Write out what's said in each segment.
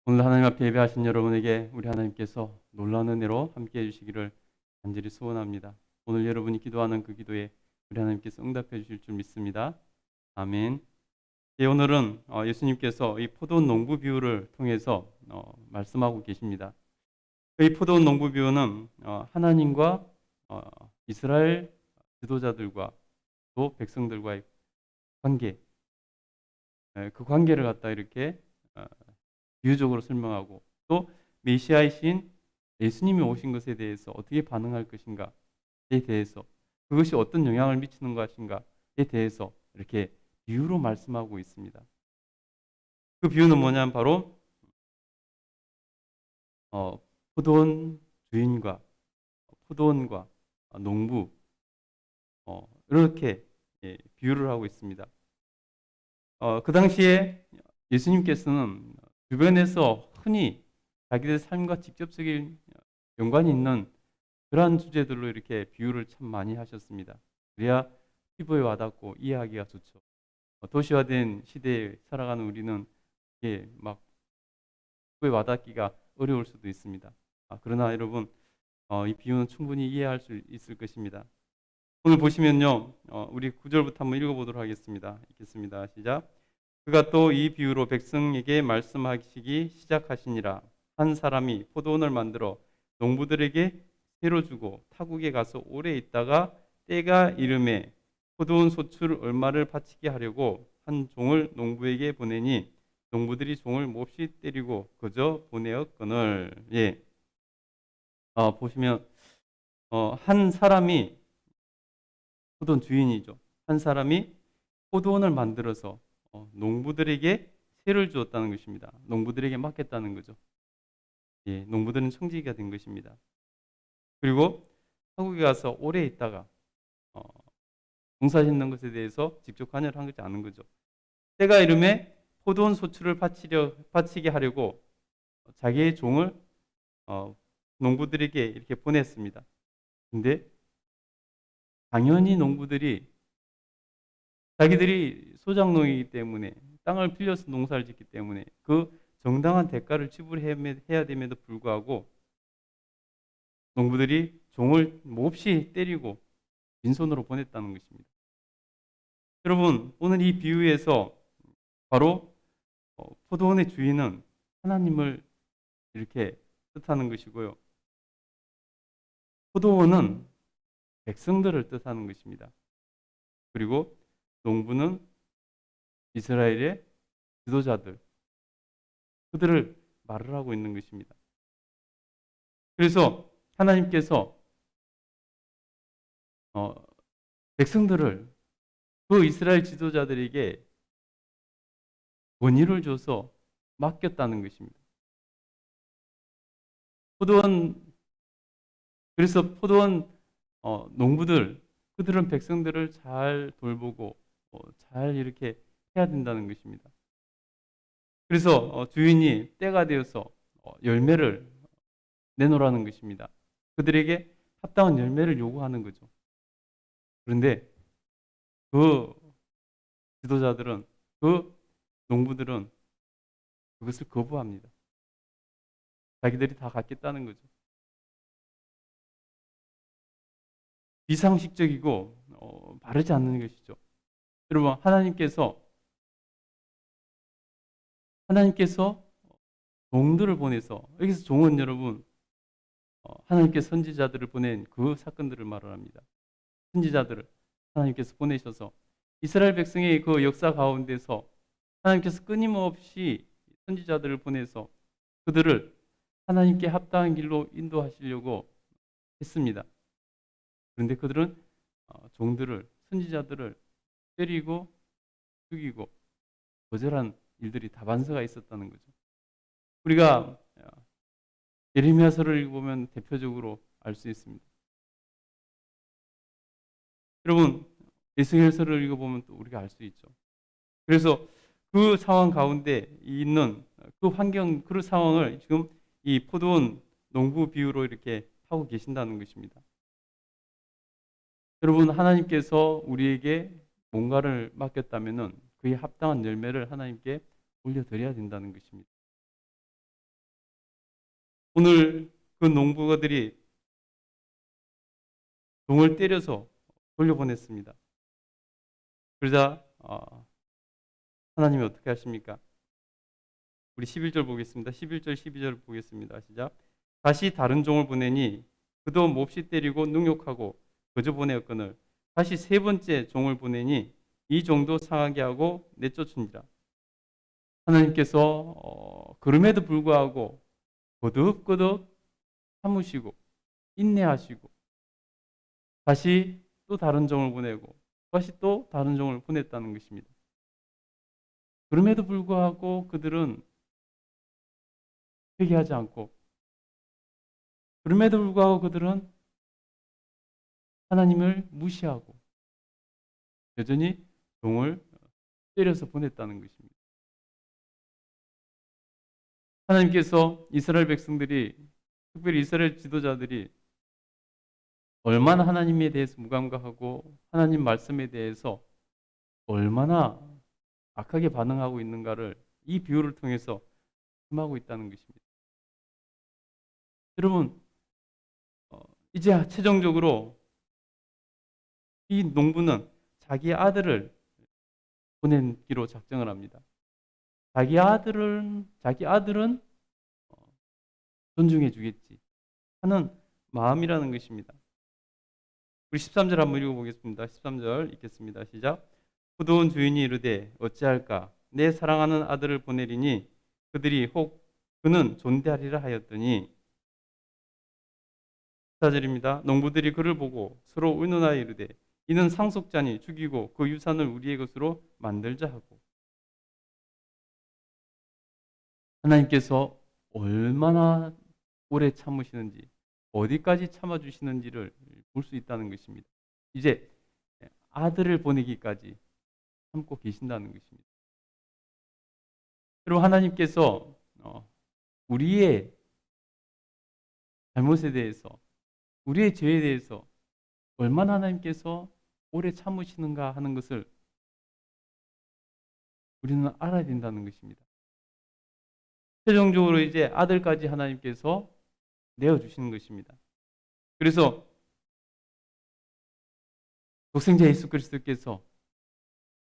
오늘 하나님 앞에 예배하신 여러분에게 우리 하나님께서 놀라운 은혜로 함께해 주시기를 간절히 소원합니다. 오늘 여러분이 기도하는 그 기도에 우리 하나님께서 응답해 주실 줄 믿습니다. 아멘. 예, 오늘은 예수님께서 이 포도원 농부 비유를 통해서 말씀하고 계십니다. 이 포도원 농부 비유는 하나님과 어, 이스라엘 지도자들과 또 백성들과의 관계, 그 관계를 갖다 이렇게 어, 비유적으로 설명하고 또 메시아이신 예수님이 오신 것에 대해서 어떻게 반응할 것인가에 대해서 그것이 어떤 영향을 미치는 것인가에 대해서 이렇게 비유로 말씀하고 있습니다. 그 비유는 뭐냐면 바로 포도원 주인과 포도원과 농부 이렇게 비유를 하고 있습니다. 그 당시에 예수님께서는 주변에서 흔히 자기들 삶과 직접적인 연관이 있는 그러한 주제들로 이렇게 비유를 참 많이 하셨습니다. 그래야 피부에 와닿고 이해하기가 좋죠. 도시화된 시대에 살아가는 우리는 이게 막 피부에 와닿기가 어려울 수도 있습니다. 그러나 여러분 이 비유는 충분히 이해할 수 있을 것입니다. 오늘 보시면요, 우리 9절부터 한번 읽어보도록 하겠습니다. 읽겠습니다. 시작. 그가 또 이 비유로 백성에게 말씀하시기 시작하시니라. 한 사람이 포도원을 만들어 농부들에게 새로 주고 타국에 가서 오래 있다가 때가 이름에 포도원 소출 얼마를 바치게 하려고 한 종을 농부에게 보내니 농부들이 종을 몹시 때리고 그저 보내었거늘. 예, 보시면 한 사람이 포도원 주인이죠. 한 사람이 포도원을 만들어서 농부들에게 세를 주었다는 것입니다. 농부들에게 맡겼다는 거죠. 예, 농부들은 청지기가 된 것입니다. 그리고 한국에 가서 오래 있다가 농사 짓는 것에 대해서 직접 관여를 한 것이 않은 거죠. 때가 이름에 포도원 소출을 바치게 하려고 자기의 종을 농부들에게 이렇게 보냈습니다. 근데 당연히 농부들이 자기들이 소작농이기 때문에 땅을 빌려서 농사를 짓기 때문에 그 정당한 대가를 지불해야 됨에도 불구하고 농부들이 종을 몹시 때리고 빈손으로 보냈다는 것입니다. 여러분, 오늘 이 비유에서 바로 포도원의 주인은 하나님을 이렇게 뜻하는 것이고요. 포도원은 백성들을 뜻하는 것입니다. 그리고 농부는 이스라엘의 지도자들, 그들을 말을 하고 있는 것입니다. 그래서 하나님께서 백성들을 그 이스라엘 지도자들에게 권위를 줘서 맡겼다는 것입니다. 그래서 포도원 농부들, 그들은 백성들을 잘 돌보고 잘 이렇게 해야 된다는 것입니다. 그래서 주인이 때가 되어서 열매를 내놓으라는 것입니다. 그들에게 합당한 열매를 요구하는 거죠. 그런데 그 지도자들은, 그 농부들은 그것을 거부합니다. 자기들이 다 갖겠다는 거죠. 비상식적이고 바르지 않는 것이죠. 여러분, 하나님께서 종들을 보내서, 여기서 종은 여러분 하나님께서 선지자들을 보낸 그 사건들을 말을 합니다. 선지자들을 하나님께서 보내셔서 이스라엘 백성의 그 역사 가운데서 하나님께서 끊임없이 선지자들을 보내서 그들을 하나님께 합당한 길로 인도하시려고 했습니다. 그런데 그들은 선지자들을 때리고 죽이고 거절한 일들이 다반사가 있었다는 거죠. 우리가 예레미야서를 읽어보면 대표적으로 알 수 있습니다. 여러분, 에스겔서를 읽어보면 또 우리가 알 수 있죠. 그래서 그 상황 가운데 있는 그 환경, 그 상황을 지금 이 포도원 농부 비유로 이렇게 하고 계신다는 것입니다. 여러분, 하나님께서 우리에게 뭔가를 맡겼다면은 그에 합당한 열매를 하나님께 올려드려야 된다는 것입니다. 오늘 그 농부들이 종을 때려서 돌려보냈습니다. 그러자 하나님이 어떻게 하십니까? 우리 11절 보겠습니다. 11절, 12절 보겠습니다. 시작. 다시 다른 종을 보내니 그도 몹시 때리고 능욕하고 거저 보내었거늘 다시 세 번째 종을 보내니 이 종도 상하게 하고 내쫓은지라. 하나님께서 그럼에도 불구하고 거듭거듭 참으시고 인내하시고 다시 또 다른 종을 보내고 다시 또 다른 종을 보냈다는 것입니다. 그럼에도 불구하고 그들은 회개하지 않고, 그럼에도 불구하고 그들은 하나님을 무시하고 여전히 종을 때려서 보냈다는 것입니다. 하나님께서 이스라엘 백성들이, 특별히 이스라엘 지도자들이 얼마나 하나님에 대해서 무감각하고 하나님 말씀에 대해서 얼마나 악하게 반응하고 있는가를 이 비유를 통해서 말씀하고 있다는 것입니다. 여러분, 이제 최종적으로 이 농부는 자기 아들을 보내기로 작정을 합니다. 자기 아들은 존중해 주겠지 하는 마음이라는 것입니다. 우리 13절 한번 읽어보겠습니다. 13절 읽겠습니다. 시작. 포도원 주인이 이르되 어찌할까? 내 사랑하는 아들을 보내리니 그들이 혹 그는 존대하리라 하였더니, 14절입니다. 농부들이 그를 보고 서로 의논하여 이르되 이는 상속자니 죽이고 그 유산을 우리의 것으로 만들자 하고. 하나님께서 얼마나 오래 참으시는지, 어디까지 참아주시는지를 볼 수 있다는 것입니다. 이제 아들을 보내기까지 참고 계신다는 것입니다. 그리고 하나님께서 우리의 잘못에 대해서, 우리의 죄에 대해서 얼마나 하나님께서 오래 참으시는가 하는 것을 우리는 알아야 된다는 것입니다. 최종적으로 이제 아들까지 하나님께서 내어주시는 것입니다. 그래서 독생자 예수 그리스도께서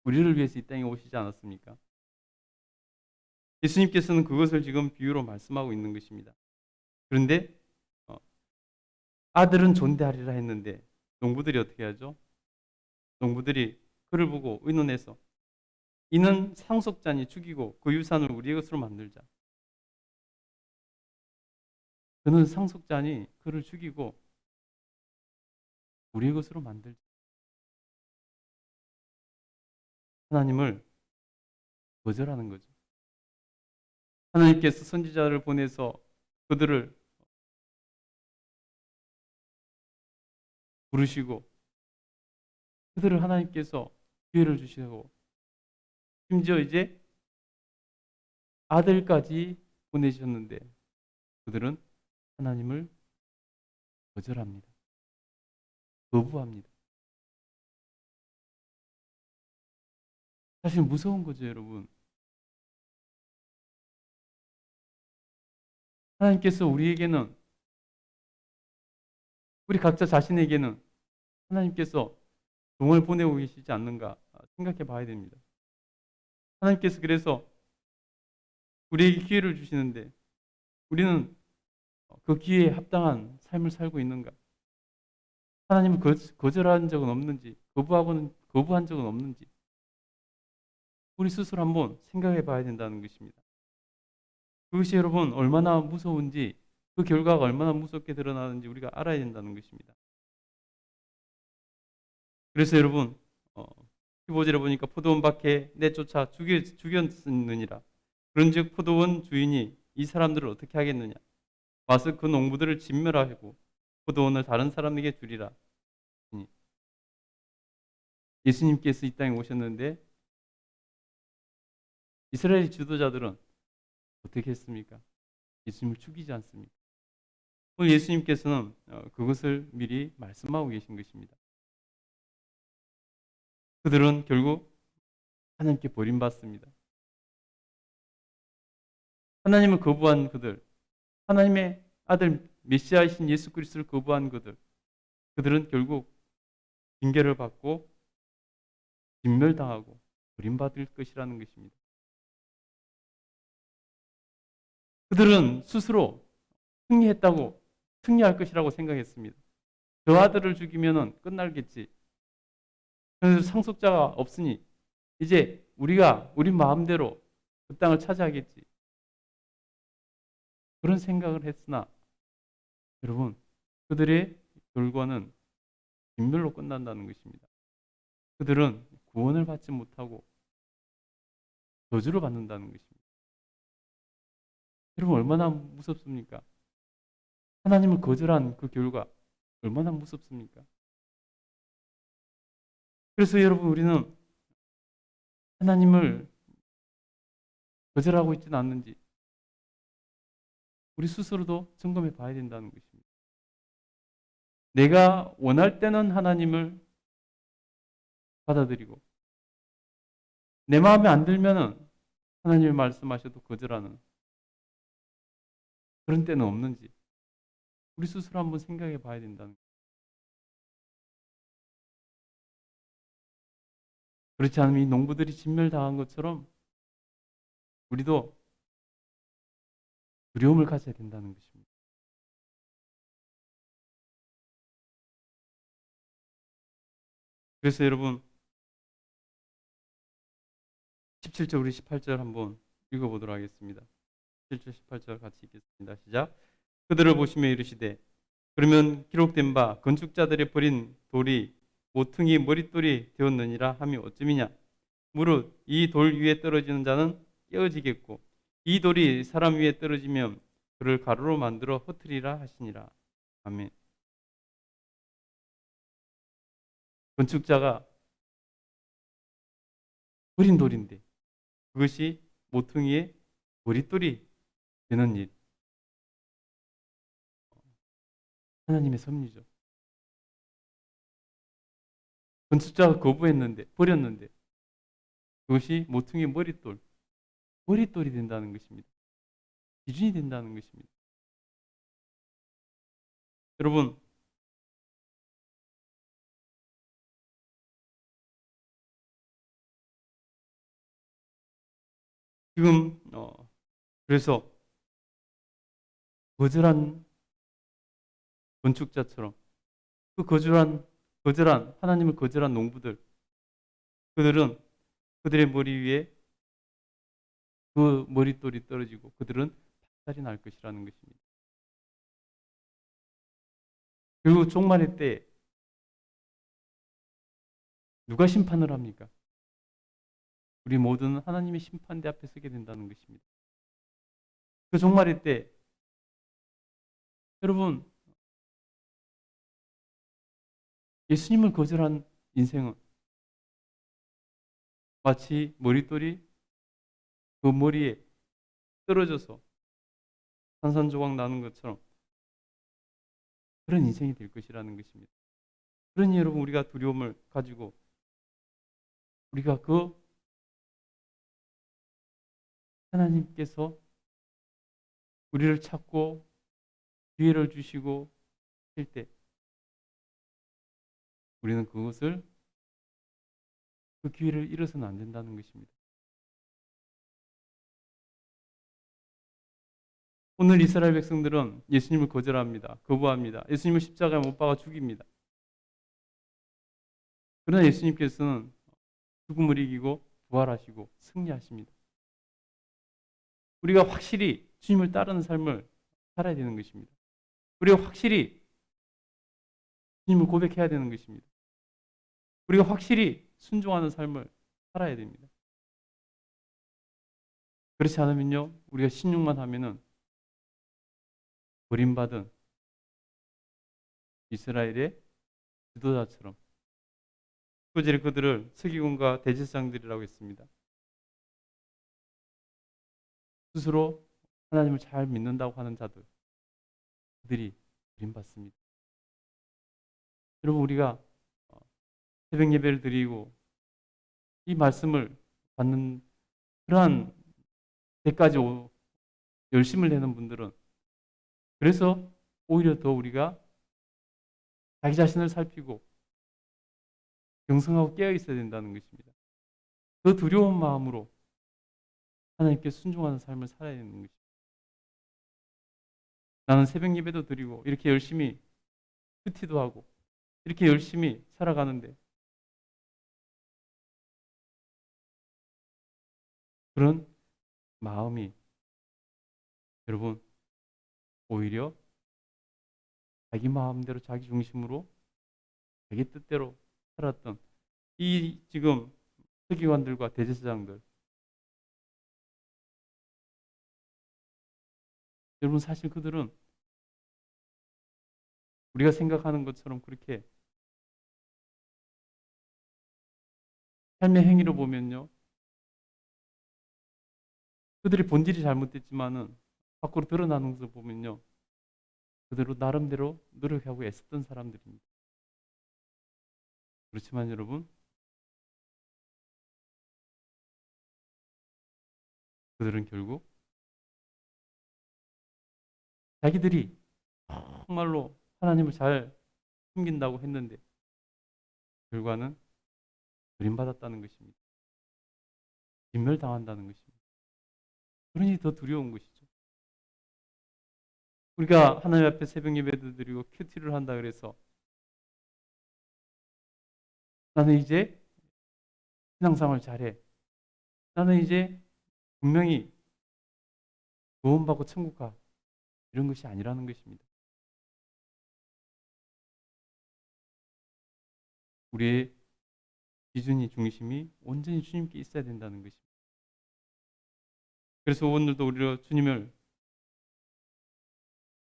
우리를 위해서 이 땅에 오시지 않았습니까? 예수님께서는 그것을 지금 비유로 말씀하고 있는 것입니다. 그런데 아들은 존대하리라 했는데 농부들이 어떻게 하죠? 농부들이 그를 보고 의논해서 이는 상속자니 죽이고 그 유산을 우리의 것으로 만들자. 그는 상속자니 그를 죽이고 우리의 것으로 만들자. 하나님을 거절하는 거죠. 하나님께서 선지자를 보내서 그들을 부르시고 그들을 하나님께서 기회를 주시고 심지어 이제 아들까지 보내셨는데 그들은 하나님을 거절합니다. 거부합니다. 사실 무서운 거죠, 여러분. 하나님께서 우리에게는, 우리 각자 자신에게는 하나님께서 종을 보내고 계시지 않는가 생각해 봐야 됩니다. 하나님께서 그래서 우리에게 기회를 주시는데 우리는 그 기회에 합당한 삶을 살고 있는가? 하나님을 거절한 적은 없는지, 거부한 적은 없는지 우리 스스로 한번 생각해 봐야 된다는 것입니다. 그것이 여러분 얼마나 무서운지, 그 결과가 얼마나 무섭게 드러나는지 우리가 알아야 된다는 것입니다. 그래서 여러분 15절에 보니까 포도원 밖에 내쫓아 죽였느니라. 그런즉 포도원 주인이 이 사람들을 어떻게 하겠느냐? 와서 그 농부들을 진멸하고 포도원을 다른 사람에게 주리라. 예수님께서 이 땅에 오셨는데 이스라엘 지도자들은 어떻게 했습니까? 예수님을 죽이지 않습니까? 오늘 예수님께서는 그것을 미리 말씀하고 계신 것입니다. 그들은 결국 하나님께 버림받습니다. 하나님을 거부한 그들, 하나님의 아들 메시아이신 예수 그리스도를 거부한 그들은 결국 징계를 받고 진멸당하고 버림받을 것이라는 것입니다. 그들은 스스로 승리할 것이라고 생각했습니다. 저 아들을 죽이면 끝날겠지. 그래서 상속자가 없으니 이제 우리가 우리 마음대로 그 땅을 차지하겠지. 그런 생각을 했으나 여러분, 그들의 결과는 진멸로 끝난다는 것입니다. 그들은 구원을 받지 못하고 저주를 받는다는 것입니다. 여러분, 얼마나 무섭습니까? 하나님을 거절한 그 결과 얼마나 무섭습니까? 그래서 여러분, 우리는 하나님을 거절하고 있지는 않는지 우리 스스로도 점검해 봐야 된다는 것입니다. 내가 원할 때는 하나님을 받아들이고 내 마음에 안 들면은 하나님이 말씀하셔도 거절하는 그런 때는 없는지 우리 스스로 한번 생각해 봐야 된다는 거예요. 그렇지 않으면 이 농부들이 진멸당한 것처럼 우리도 두려움을 가져야 된다는 것입니다. 그래서 여러분 17절 우리 18절 한번 읽어보도록 하겠습니다. 17절 18절 같이 읽겠습니다. 시작. 그들을 보시며 이르시되 그러면 기록된 바 건축자들의 버린 돌이 모퉁이 머릿돌이 되었느니라 하미 어쩌미냐. 무릇 이 돌 위에 떨어지는 자는 깨어지겠고 이 돌이 사람 위에 떨어지면 그를 가루로 만들어 흩으리라 하시니라. 아멘. 건축자가 버린 돌인데 그것이 모퉁이의 머릿돌이 되는 일. 하나님의 섭리죠. 건축자가 거부했는데 버렸는데 그것이 모퉁이의 머릿돌이 된다는 것입니다. 기준이 된다는 것입니다. 여러분 지금 그래서 거절한 건축자처럼 그 거절한 하나님을 거절한 농부들 그들은 그들의 머리 위에 그 머릿돌이 떨어지고 그들은 박살이 날 것이라는 것입니다. 그리고 종말의 때 누가 심판을 합니까? 우리 모두는 하나님의 심판대 앞에 서게 된다는 것입니다. 그 종말의 때 여러분 예수님을 거절한 인생은 마치 머릿돌이 그 머리에 떨어져서 산산조각 나는 것처럼 그런 인생이 될 것이라는 것입니다. 그러니 여러분 우리가 두려움을 가지고 우리가 그 하나님께서 우리를 찾고 기회를 주시고 할 때 우리는 그 기회를 잃어서는 안 된다는 것입니다. 오늘 이스라엘 백성들은 예수님을 거절합니다. 거부합니다. 예수님을 십자가에 못 박아 죽입니다. 그러나 예수님께서는 죽음을 이기고 부활하시고 승리하십니다. 우리가 확실히 주님을 따르는 삶을 살아야 되는 것입니다. 우리가 확실히 주님을 고백해야 되는 것입니다. 우리가 확실히 순종하는 삶을 살아야 됩니다. 그렇지 않으면요, 우리가 신용만 하면은 버림받은 이스라엘의 지도자처럼 19절에 그들을 서기관과 대제사장들이라고 했습니다. 스스로 하나님을 잘 믿는다고 하는 자들, 그들이 버림받습니다. 여러분 우리가 새벽 예배를 드리고 이 말씀을 받는 그러한 때까지 열심을 내는 분들은 그래서 오히려 더 우리가 자기 자신을 살피고 경성하고 깨어 있어야 된다는 것입니다. 더 두려운 마음으로 하나님께 순종하는 삶을 살아야 되는 것입니다. 나는 새벽 예배도 드리고 이렇게 열심히 큐티도 하고 이렇게 열심히 살아가는데 그런 마음이 여러분 오히려 자기 마음대로 자기 중심으로 자기 뜻대로 살았던 이 지금 서기관들과 대제사장들 여러분 사실 그들은 우리가 생각하는 것처럼 그렇게 삶의 행위로 보면요 그들의 본질이 잘못됐지만은 밖으로 드러나는 것을 보면요 그대로 나름대로 노력하고 애썼던 사람들입니다. 그렇지만 여러분 그들은 결국 자기들이 정말로 하나님을 잘 숨긴다고 했는데 결과는 버림받았다는 것입니다. 진멸당한다는 것입니다. 그러니 더 두려운 것이죠. 우리가 하나님 앞에 새벽 예배도 드리고 큐티를 한다 그래서 나는 이제 신앙생활 잘해. 나는 이제 분명히 구원받고 천국 가. 이런 것이 아니라는 것입니다. 우리의 기준이 중심이 온전히 주님께 있어야 된다는 것입니다. 그래서 오늘도 우리가 주님을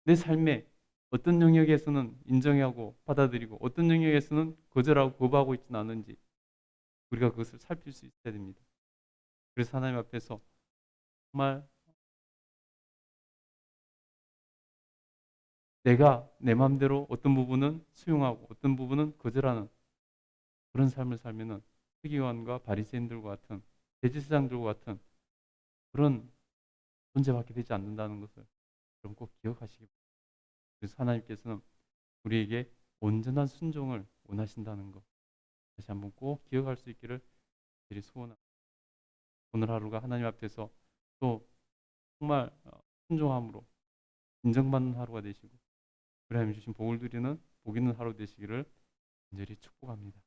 내 삶에 어떤 영역에서는 인정하고 받아들이고 어떤 영역에서는 거절하고 거부하고 있지는 않은지 우리가 그것을 살필 수 있어야 됩니다. 그래서 하나님 앞에서 정말 내가 내 마음대로 어떤 부분은 수용하고 어떤 부분은 거절하는 그런 삶을 살면은 서기관과 바리새인들과 같은 대제사장들과 같은 그런 존재밖에 되지 않는다는 것을 여러분 꼭 기억하시기 바랍니다. 그래서 하나님께서는 우리에게 온전한 순종을 원하신다는 것 다시 한번 꼭 기억할 수 있기를 소원합니다. 오늘 하루가 하나님 앞에서 또 정말 순종함으로 인정받는 하루가 되시고 하나님 주신 복을 누리는 복 있는 하루 되시기를 간절히 축복합니다.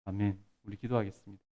아멘. 우리 기도하겠습니다.